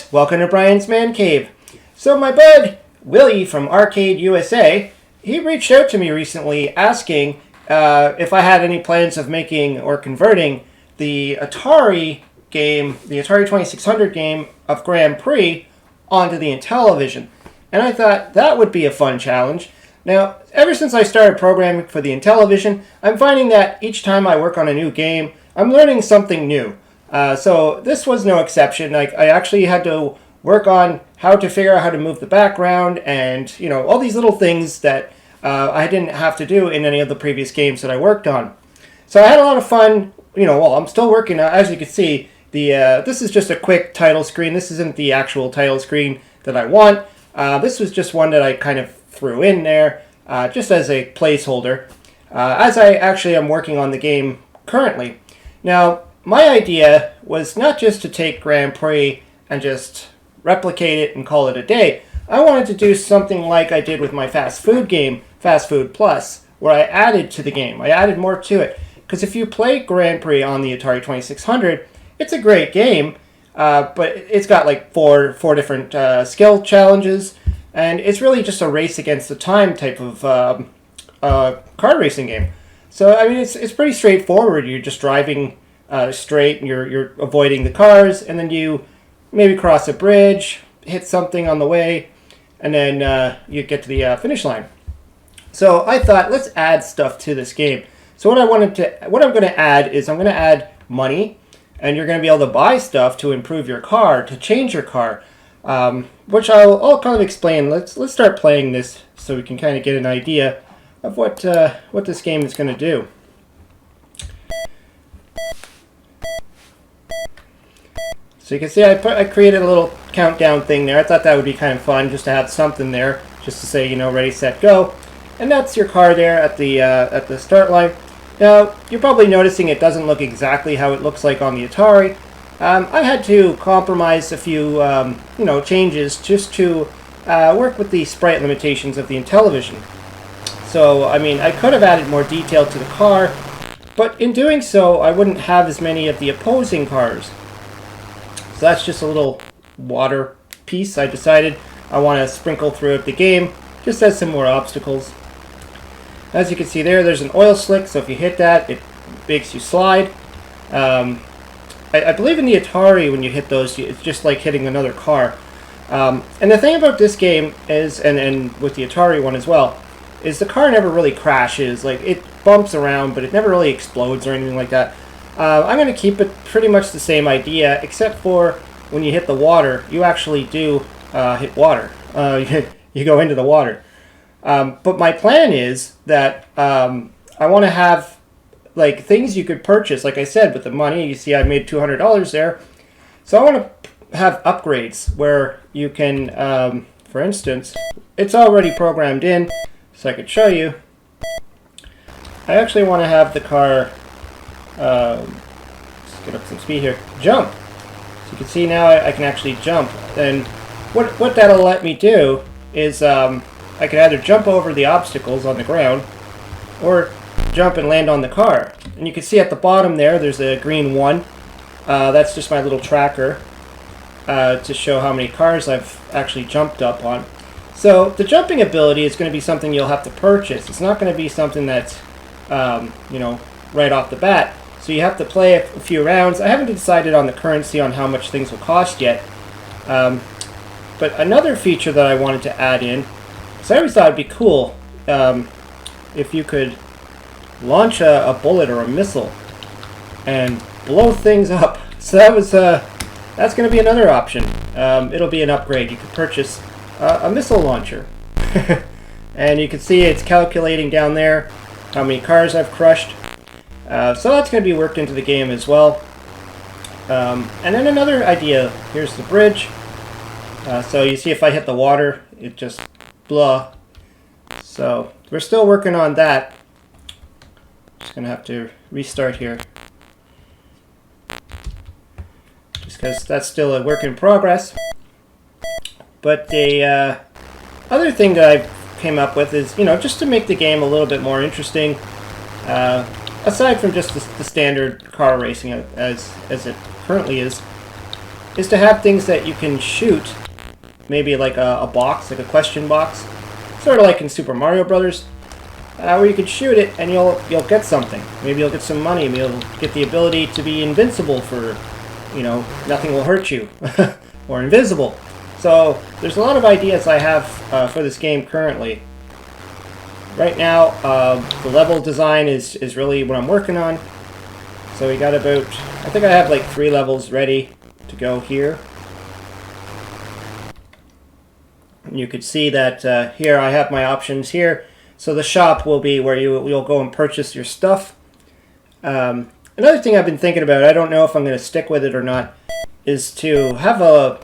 guys, welcome to Brian's Man Cave. So my bud, Willie from ArcadeUSA, he reached out to me recently asking if I had any plans of making or converting the Atari game, the Atari 2600 game of Grand Prix onto the Intellivision. And I thought that would be a fun challenge. Now, ever since I started programming for the Intellivision, I'm finding that each time I work on a new game, I'm learning something new. So this was no exception. I actually had to work on how to figure out how to move the background and, all these little things that I didn't have to do in any of the previous games that I worked on. So I had a lot of fun. I'm still working. As you can see, this is just a quick title screen. This isn't the actual title screen that I want. This was just one that I kind of threw in there just as a placeholder, as I actually am working on the game currently. Now, my idea was not just to take Grand Prix and just replicate it and call it a day. I wanted to do something like I did with my fast food game, Fast Food Plus, where I added to the game. I added more to it. Because if you play Grand Prix on the Atari 2600, it's a great game, but it's got like four different skill challenges, and it's really just a race against the time type of kart racing game. So, I mean, it's pretty straightforward. You're just driving straight, and you're avoiding the cars, and then you maybe cross a bridge, hit something on the way, and then you get to the finish line. So I thought, let's add stuff to this game. So what I'm going to add is I'm going to add money, and you're going to be able to buy stuff to improve your car, to change your car, which I'll kind of explain. Let's start playing this so we can kind of get an idea of what this game is going to do. So you can see I created a little countdown thing there. I thought that would be kind of fun just to have something there, just to say, ready, set, go. And that's your car there at the start line. Now, you're probably noticing it doesn't look exactly how it looks like on the Atari. I had to compromise a few, changes just to work with the sprite limitations of the Intellivision. So, I mean, I could have added more detail to the car, but in doing so, I wouldn't have as many of the opposing cars. So that's just a little water piece I decided I want to sprinkle throughout the game, just as some more obstacles. As you can see there's an oil slick, so if you hit that, it makes you slide. I believe in the Atari, when you hit those, it's just like hitting another car. And the thing about this game is, and with the Atari one as well, is the car never really crashes. Like, it bumps around, but it never really explodes or anything like that. I'm going to keep it pretty much the same idea, except for when you hit the water, you actually do hit water. You go into the water. But my plan is that I want to have like things you could purchase. Like I said, with the money, you see I made $200 there. So I want to have upgrades where you can, for instance, it's already programmed in, so I could show you. I actually want to have the car, let's get up some speed here, jump. So you can see now I can actually jump. And what that'll let me do is I can either jump over the obstacles on the ground or jump and land on the car. And you can see at the bottom there's a green 1. That's just my little tracker to show how many cars I've actually jumped up on. So the jumping ability is going to be something you'll have to purchase. It's not going to be something that's, right off the bat. So you have to play a few rounds. I haven't decided on the currency on how much things will cost yet. But another feature that I wanted to add in, so I always thought it'd be cool if you could launch a bullet or a missile and blow things up. So that's going to be another option. It'll be an upgrade. You could purchase a missile launcher. And you can see it's calculating down there how many cars I've crushed. So that's going to be worked into the game as well. And then another idea, here's the bridge. So you see if I hit the water, it just blah. So we're still working on that. Just going to have to restart here. Just because that's still a work in progress. But the other thing that I came up with is, just to make the game a little bit more interesting, aside from just the standard car racing as it currently is, is to have things that you can shoot, maybe like a box, like a question box, sort of like in Super Mario Brothers, where you can shoot it and you'll get something. Maybe you'll get some money. Maybe you'll get the ability to be invincible for, you know, nothing will hurt you, or invisible. So there's a lot of ideas I have for this game currently. Right now, the level design is really what I'm working on. So we got about, I think I have like 3 levels ready to go here. And you could see that here I have my options here. So the shop will be where you'll go and purchase your stuff. Another thing I've been thinking about, I don't know if I'm going to stick with it or not, is to have a,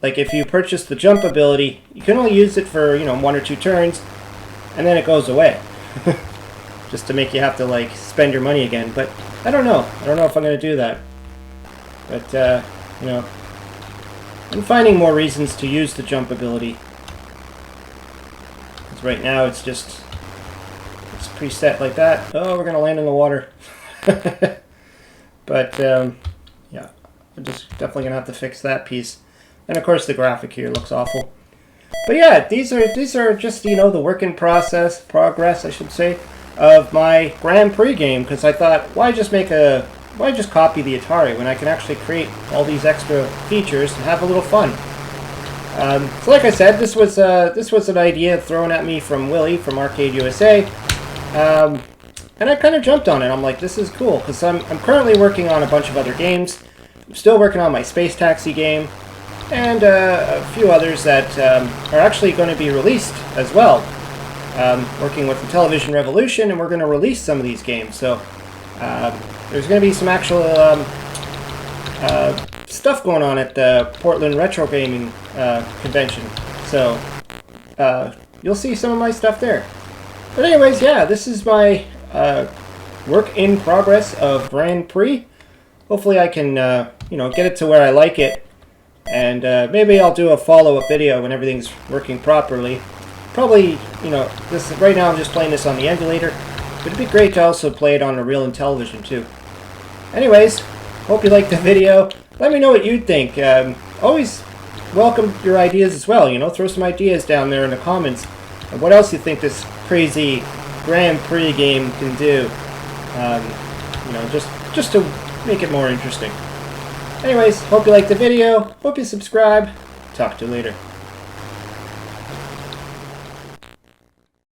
like if you purchase the jump ability, you can only use it for, you know, 1 or 2 turns, and then it goes away. Just to make you have to like spend your money again. But I don't know. I don't know if I'm going to do that. But, you know, I'm finding more reasons to use the jump ability. Because right now it's just, it's preset like that. Oh, we're going to land in the water. But, yeah, I'm just definitely going to have to fix that piece. And of course the graphic here looks awful. But yeah, these are just, you know, the work in progress, I should say, of my Grand Prix game, because I thought, why just copy the Atari when I can actually create all these extra features and have a little fun. So like I said, this was an idea thrown at me from Willie from ArcadeUSA, and I kind of jumped on it. I'm like, this is cool, because I'm currently working on a bunch of other games. I'm still working on my Space Taxi game, and a few others that are actually going to be released as well. Working with Intellivision Revolution, and we're going to release some of these games. So there's going to be some actual stuff going on at the Portland Retro Gaming Convention. So you'll see some of my stuff there. But anyways, yeah, this is my work in progress of Grand Prix. Hopefully I can you know, get it to where I like it. And maybe I'll do a follow-up video when everything's working properly. Probably, you know, this right now I'm just playing this on the emulator, but it'd be great to also play it on a real Intellivision too. Anyways, hope you liked the video. Let me know what you think. Always welcome your ideas as well. You know, throw some ideas down there in the comments. And what else you think this crazy Grand Prix game can do? You know, just to make it more interesting. Anyways, hope you liked the video. Hope you subscribe. Talk to you later.